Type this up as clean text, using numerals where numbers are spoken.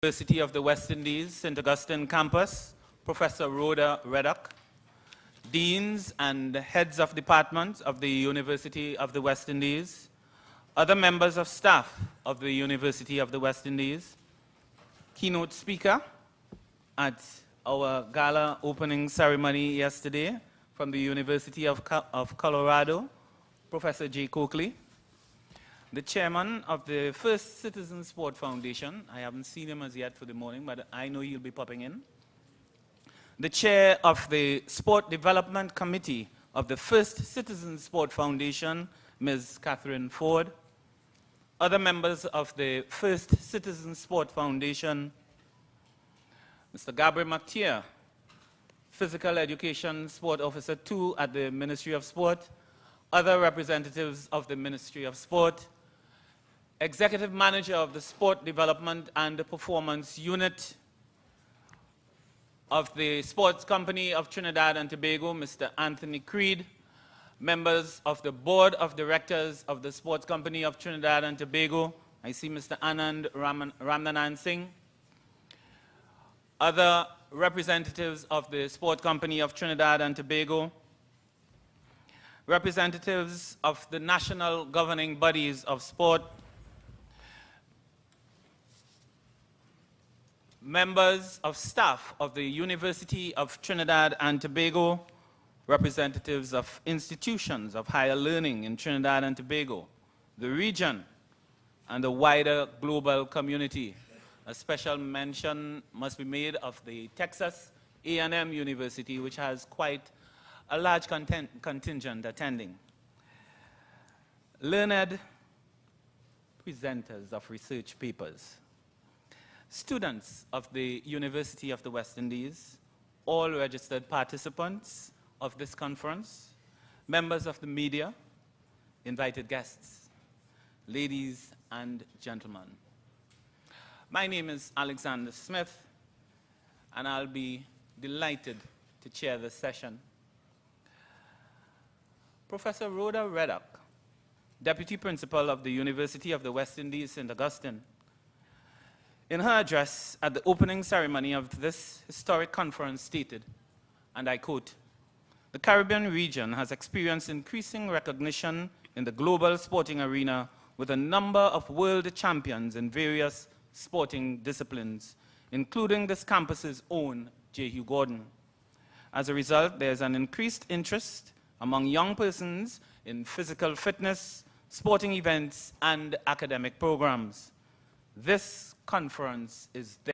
University of the West Indies, St. Augustine campus, Professor Rhoda Reddock, deans and heads of departments of the University of the West Indies, other members of staff of the University of the West Indies, keynote speaker at our gala opening ceremony yesterday from the University of Colorado, Professor J. Coakley, the chairman of the First Citizen Sport Foundation. I haven't seen him as yet for the morning, but I know he'll be popping in. The chair of the Sport Development Committee of the First Citizen Sport Foundation, Ms. Catherine Ford. Other members of the First Citizen Sport Foundation, Mr. Gabriel McTeer, Physical Education Sport Officer 2 at the Ministry of Sport. Other representatives of the Ministry of Sport, Executive Manager of the Sport Development and Performance Unit of the Sports Company of Trinidad and Tobago, Mr. Anthony Creed, members of the Board of Directors of the Sports Company of Trinidad and Tobago, I see Mr. Anand Ramnanan Singh, other representatives of the Sports Company of Trinidad and Tobago, representatives of the national governing bodies of sport, members of staff of the University of Trinidad and Tobago, representatives of institutions of higher learning in Trinidad and Tobago, the region, and the wider global community. A special mention must be made of the Texas A&M University, which has quite a large contingent attending. Learned presenters of research papers, students of the University of the West Indies, all registered participants of this conference, members of the media, invited guests, ladies and gentlemen. My name is Alexander Smith, and I'll be delighted to chair this session. Professor Rhoda Reddock, Deputy Principal of the University of the West Indies, St. Augustine, in her address at the opening ceremony of this historic conference stated, and I quote, "The Caribbean region has experienced increasing recognition in the global sporting arena with a number of world champions in various sporting disciplines, including this campus's own J. Hugh Gordon. As a result, there's an increased interest among young persons in physical fitness, sporting events, and academic programs. This conference is